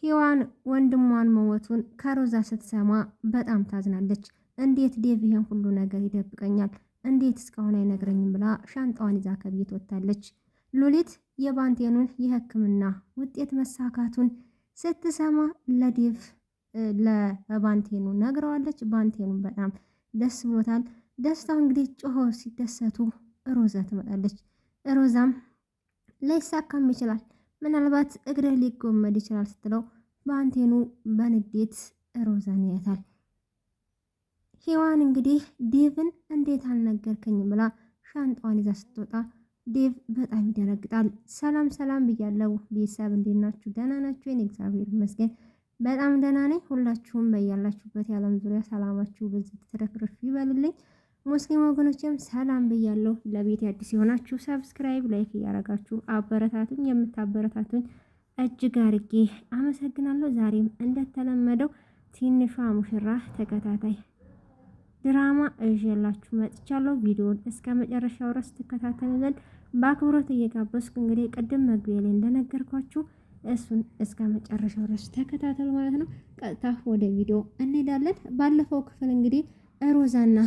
ሔዋን ወንድሟን መሞቱን ከሮዛ ስትሰማ በጣም ታዝናለች። እንዴት ዴቭ ይሄን ሁሉ ነገር ይደብቀኛል? እንዴት እስካሁን አይነግረኝም? ብላ ሻንጣዋን ይዛ ከቤት ወጥታለች። ሉሊት የባንቴኑን የሕክምና ውጤት መሳካቱን ስትሰማ ለዴቭ ለባንቴኑ ነግረዋለች። ባንቴኑን በጣም ደስ ብሎታል። ደስታው እንግዲህ ጮሆ ሲደሰቱ ሮዛ ትመጣለች። ሮዛም ላይሳካም ይችላል፣ ምናልባት እግርህ ሊጎመድ ይችላል ስትለው ባንቴኑ በንዴት ሮዛን ያያታል። ሔዋን እንግዲህ ዴቭን እንዴት አልነገርከኝም ብላ ሻንጣዋን ይዛ ስትወጣ ዴቭ በጣም ይደነግጣል። ሰላም ሰላም ብያለሁ ቤተሰብ፣ እንዴት ናችሁ? ደህና ናችሁ? የኔ እግዚአብሔር ይመስገን በጣም ደህና ነኝ። ሁላችሁም በያላችሁበት የዓለም ዙሪያ ሰላማችሁ በዚህ ትረፍርፍ ይበልልኝ። ሙስሊም ወገኖችም ሰላም ብያለሁ። ለቤት አዲስ የሆናችሁ ሰብስክራይብ፣ ላይክ እያረጋችሁ አበረታቱኝ። የምታበረታቱኝ እጅግ አርጌ አመሰግናለሁ። ዛሬም እንደተለመደው ትንሿ ሙሽራ ተከታታይ ድራማ እዤላችሁ መጥቻለሁ። ቪዲዮውን እስከ መጨረሻው ድረስ ትከታተሉ ዘንድ በአክብሮት እየጋበዝኩ እንግዲህ ቅድም መግቢያ ላይ እንደነገርኳችሁ እሱን እስከ መጨረሻው ድረስ ተከታተሉ ማለት ነው። ቀጥታ ወደ ቪዲዮ እንሄዳለን። ባለፈው ክፍል እንግዲህ ሮዛና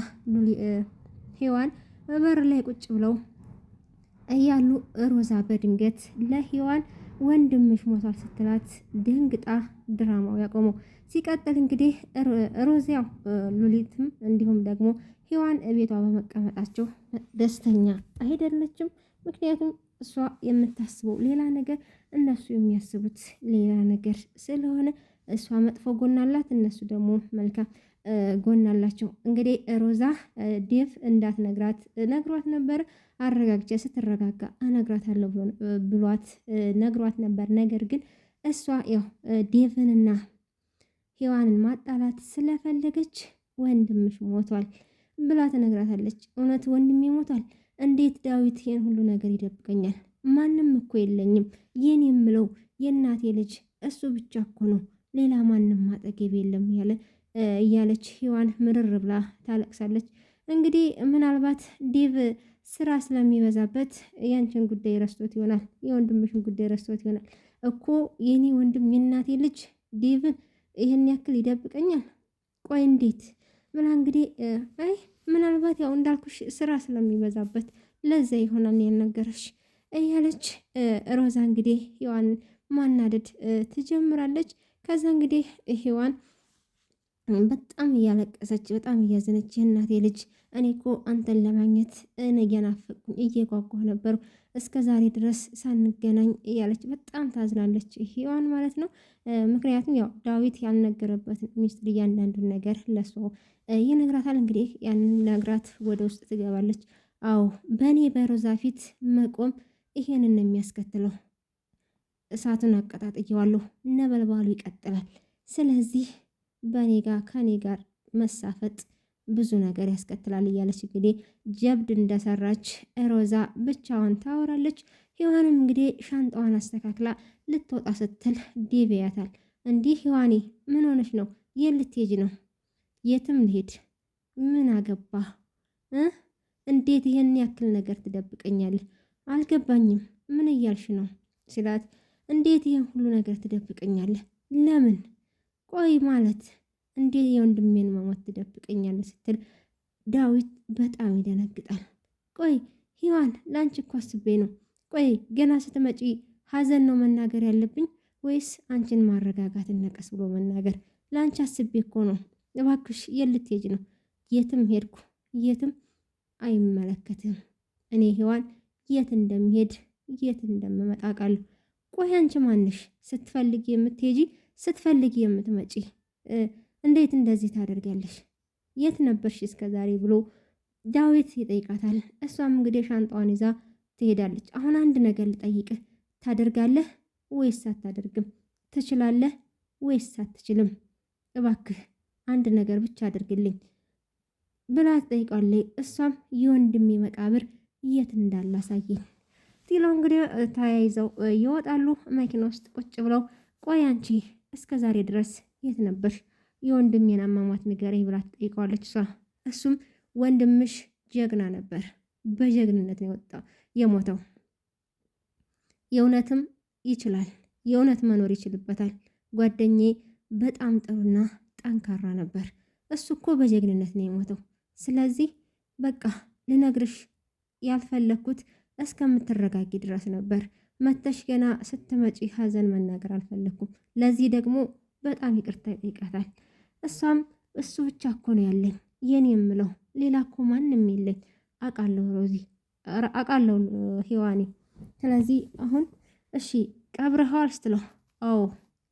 ሔዋን በር ላይ ቁጭ ብለው እያሉ ሮዛ በድንገት ለሔዋን ወንድምሽ ሞቷል ስትላት ድንግጣ ድራማው ያቆመው። ሲቀጥል እንግዲህ ሮዚያው ሉሊትም እንዲሁም ደግሞ ሔዋን ቤቷ በመቀመጣቸው ደስተኛ አይደለችም። ምክንያቱም እሷ የምታስበው ሌላ ነገር፣ እነሱ የሚያስቡት ሌላ ነገር ስለሆነ እሷ መጥፎ ጎን አላት፣ እነሱ ደግሞ መልካም ጎን አላቸው። እንግዲህ ሮዛ ዴቭ እንዳትነግራት ነግሯት ነበር። አረጋግጬ ስትረጋጋ እነግራታለሁ ብሏት ነግሯት ነበር። ነገር ግን እሷ ያው ዴቭንና ሔዋንን ማጣላት ስለፈለገች ወንድምሽ ሞቷል ብላ ትነግራታለች። እውነት ወንድሜ ሞቷል? እንዴት ዳዊት ይሄን ሁሉ ነገር ይደብቀኛል? ማንም እኮ የለኝም፣ የኔ የምለው የእናቴ ልጅ እሱ ብቻ እኮ ነው፣ ሌላ ማንም አጠገብ የለም እያለች ሔዋን ምርር ብላ ታለቅሳለች። እንግዲህ ምናልባት ዴቭ ስራ ስለሚበዛበት ያንቺን ጉዳይ ረስቶት ይሆናል፣ የወንድምሽን ጉዳይ ረስቶት ይሆናል እኮ የኔ ወንድም የእናቴ ልጅ ዴቭን ይህን ያክል ይደብቀኛል? ቆይ እንዴት ብላ እንግዲህ አይ ምናልባት ያው እንዳልኩሽ ስራ ስለሚበዛበት ለዛ ይሆናል ያልነገረሽ እያለች ሮዛ እንግዲህ ሔዋን ማናደድ ትጀምራለች። ከዛ እንግዲህ ሔዋን በጣም እያለቀሰች በጣም እያዘነች የእናቴ ልጅ እኔ እኮ አንተን ለማግኘት እየናፈቅኩኝ እየጓጓሁ ነበሩ እስከ ዛሬ ድረስ ሳንገናኝ እያለች በጣም ታዝናለች ሔዋን ማለት ነው። ምክንያቱም ያው ዳዊት ያልነገረበትን ሚስጥር እያንዳንዱን ነገር ለሷ ይነግራታል። እንግዲህ ያንን ነግራት ወደ ውስጥ ትገባለች። አዎ በእኔ በሮዛ ፊት መቆም ይሄንን ነው የሚያስከትለው። እሳቱን አቀጣጥየዋለሁ፣ ነበልባሉ ይቀጥላል። ስለዚህ በኔ ጋር ከኔ ጋር መሳፈጥ ብዙ ነገር ያስከትላል እያለች እንግዲህ ጀብድ እንደሰራች ሮዛ ብቻዋን ታወራለች። ሔዋንም እንግዲህ ሻንጣዋን አስተካክላ ልትወጣ ስትል ዴቭ ያታል። እንዲህ ሔዋኔ ምን ሆነች ነው? የት ልትሄጂ ነው? የትም ልሄድ ምን አገባ? እንዴት ይሄን ያክል ነገር ትደብቀኛለህ? አልገባኝም፣ ምን እያልሽ ነው ሲላት፣ እንዴት ይሄን ሁሉ ነገር ትደብቀኛለህ? ለምን? ቆይ ማለት እንዴት የወንድሜን መሞት ትደብቀኛለህ ስትል ዳዊት በጣም ይደነግጣል። ቆይ ሔዋን ለአንቺ እኮ አስቤ ነው። ቆይ ገና ስትመጪ ሀዘን ነው መናገር ያለብኝ ወይስ አንቺን ማረጋጋት ነቀስ ብሎ መናገር? ለአንቺ አስቤ እኮ ነው። እባክሽ የት ልትሄጂ ነው? የትም ሄድኩ የትም አይመለከትም። እኔ ሔዋን የት እንደምሄድ የት እንደምመጣ ቃለሁ። ቆይ አንቺ ማንሽ? ስትፈልጊ የምትሄጂ ስትፈልጊ የምትመጪ እንዴት እንደዚህ ታደርጋለሽ? የት ነበርሽ እስከ ዛሬ ብሎ ዳዊት ይጠይቃታል። እሷም እንግዲህ ሻንጣዋን ይዛ ትሄዳለች። አሁን አንድ ነገር ልጠይቅህ፣ ታደርጋለህ ወይስ አታደርግም? ትችላለህ ወይስ አትችልም? እባክህ አንድ ነገር ብቻ አድርግልኝ ብላ ትጠይቃለች። እሷም የወንድሜ መቃብር የት እንዳለ አሳየኝ ትለው። እንግዲህ ተያይዘው ይወጣሉ። መኪና ውስጥ ቁጭ ብለው ቆይ አንቺ እስከ ዛሬ ድረስ የት ነበርሽ? የወንድሜን አሟሟት ንገረኝ ብላ ትጠይቀዋለች። እሱም ወንድምሽ ጀግና ነበር፣ በጀግንነት ነው የሞተው። የእውነትም ይችላል፣ የእውነት መኖር ይችልበታል። ጓደኛዬ በጣም ጥሩና ጠንካራ ነበር። እሱ እኮ በጀግንነት ነው የሞተው። ስለዚህ በቃ ልነግርሽ ያልፈለግኩት እስከምትረጋጊ ድረስ ነበር። መተሽ ገና ስትመጪ ሀዘን መናገር አልፈለግኩም። ለዚህ ደግሞ በጣም ይቅርታ ይጠይቃታል። እሷም እሱ ብቻ እኮ ነው ያለኝ የኔ የምለው ሌላ እኮ ማንም የለኝ። አውቃለሁ ሮዚ፣ አውቃለሁ ሂዋኔ። ስለዚህ አሁን እሺ ቀብረኸዋል ስትለው፣ አዎ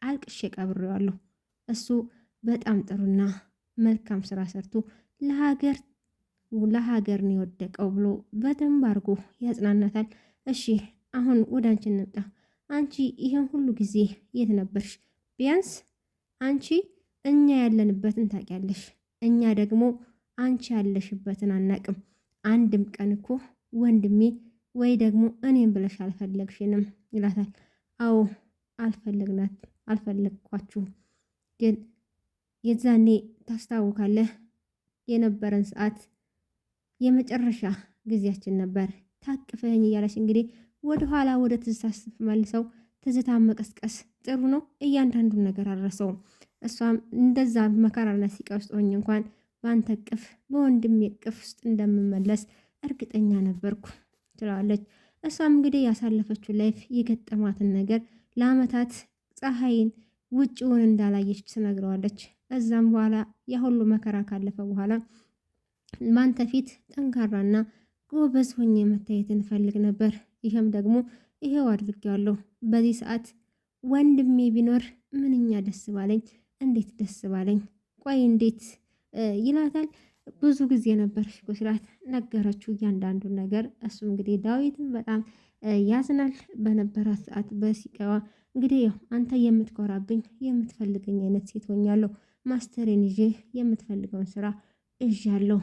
አልቅሼ ቀብሬዋለሁ። እሱ በጣም ጥሩና መልካም ስራ ሰርቶ ለሀገር ነው የወደቀው ብሎ በደንብ አድርጎ ያጽናናታል። እሺ አሁን ወደ አንቺ እንምጣ። አንቺ ይሄን ሁሉ ጊዜ የት ነበርሽ? ቢያንስ አንቺ እኛ ያለንበትን ታውቂያለሽ፣ እኛ ደግሞ አንቺ ያለሽበትን አናቅም። አንድም ቀን እኮ ወንድሜ ወይ ደግሞ እኔም ብለሽ አልፈለግሽንም ይላታል። አዎ አልፈለግኳችሁም፣ ግን የዛኔ ታስታውካለህ የነበረን ሰዓት የመጨረሻ ጊዜያችን ነበር። ታቅፈኝ እያለች እንግዲህ ወደኋላ ወደ ትዝታ ስትመልሰው ትዝታ መቀስቀስ ጥሩ ነው። እያንዳንዱን ነገር አልረሰውም። እሷም እንደዛ መከራና ሲቃ ውስጥ ሆኜ እንኳን በአንተ እቅፍ በወንድሜ እቅፍ ውስጥ እንደምመለስ እርግጠኛ ነበርኩ ትላለች። እሷም እንግዲህ ያሳለፈችው ላይፍ የገጠማትን ነገር ለአመታት ፀሐይን ውጭውን እንዳላየች ትነግረዋለች። እዛም በኋላ የሁሉ መከራ ካለፈ በኋላ በአንተ ፊት ጠንካራና ጎበዝ ሆኜ መታየትን እፈልግ ነበር። ይህም ደግሞ ይሄው አድርጌዋለሁ። በዚህ ሰዓት ወንድሜ ቢኖር ምንኛ ደስ ባለኝ፣ እንዴት ደስ ባለኝ። ቆይ እንዴት ይላታል። ብዙ ጊዜ ነበር ስላት ነገረችው እያንዳንዱን ነገር። እሱ እንግዲህ ዳዊትን በጣም ያዝናል። በነበራት ሰዓት በሲቃዋ እንግዲህ ያው አንተ የምትኮራብኝ የምትፈልገኝ አይነት ሴት ሆኛለሁ። ማስተሬን ይዤ የምትፈልገውን ስራ እዣለሁ።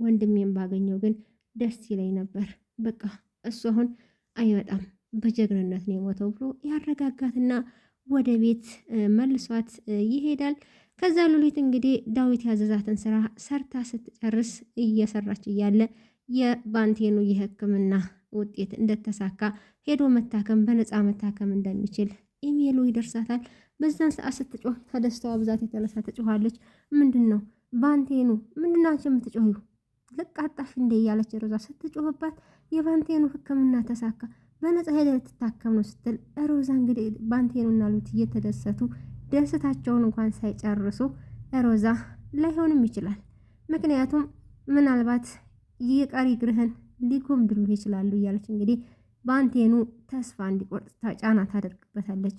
ወንድሜን ባገኘው ግን ደስ ይለኝ ነበር። በቃ እሱ አሁን አይመጣም በጀግንነት ነው የሞተው ብሎ ያረጋጋትና ወደ ቤት መልሷት ይሄዳል። ከዛ ሉሊት እንግዲህ ዳዊት ያዘዛትን ስራ ሰርታ ስትጨርስ እየሰራች እያለ የባንቴኑ የሕክምና ውጤት እንደተሳካ ሄዶ መታከም በነፃ መታከም እንደሚችል ኢሜሉ ይደርሳታል። በዛን ሰዓት ስትጮህ ከደስታዋ ብዛት የተነሳ ትጮኻለች። ምንድን ነው ባንቴኑ? ምንድን ነው አንቺ የምትጮሂው? ልቃጣሽ እንደ እያለች ሮዛ ስትጮህባት የባንቴኑ ሕክምና ተሳካ በነፃ ሄደ ልትታከም ነው ስትል ሮዛ እንግዲህ ባንቴኑና ሉሊት እየተደሰቱ ደስታቸውን እንኳን ሳይጨርሱ ሮዛ ላይሆንም ይችላል፣ ምክንያቱም ምናልባት የቀሪ እግርህን ሊጎምድሉ ይችላሉ እያለች እንግዲህ ባንቴኑ ተስፋ እንዲቆርጥ ጫና ታደርግበታለች።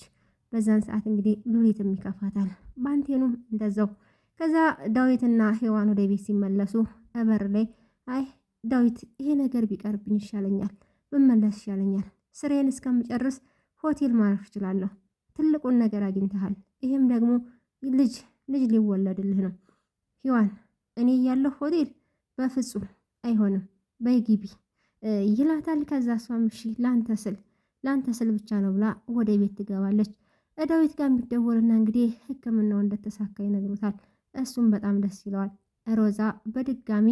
በዛን ሰዓት እንግዲህ ሉሊትም ይከፋታል፣ ባንቴኑም እንደዛው። ከዛ ዳዊትና ሔዋን ወደ ቤት ሲመለሱ በር ላይ አይ ዳዊት ይሄ ነገር ቢቀርብኝ ይሻለኛል፣ ብመለስ ይሻለኛል። ስሬን እስከምጨርስ ሆቴል ማረፍ እችላለሁ። ትልቁን ነገር አግኝተሃል። ይሄም ደግሞ ልጅ ሊወለድልህ ነው። ሔዋን እኔ እያለሁ ሆቴል በፍጹም አይሆንም፣ በይግቢ ይላታል። ከዛ እሷም እሺ ላንተ ስል ብቻ ነው ብላ ወደ ቤት ትገባለች። ዳዊት ጋር የሚደወልና እንግዲህ ሕክምናው እንደተሳካ ይነግሩታል። እሱም በጣም ደስ ይለዋል። ሮዛ በድጋሚ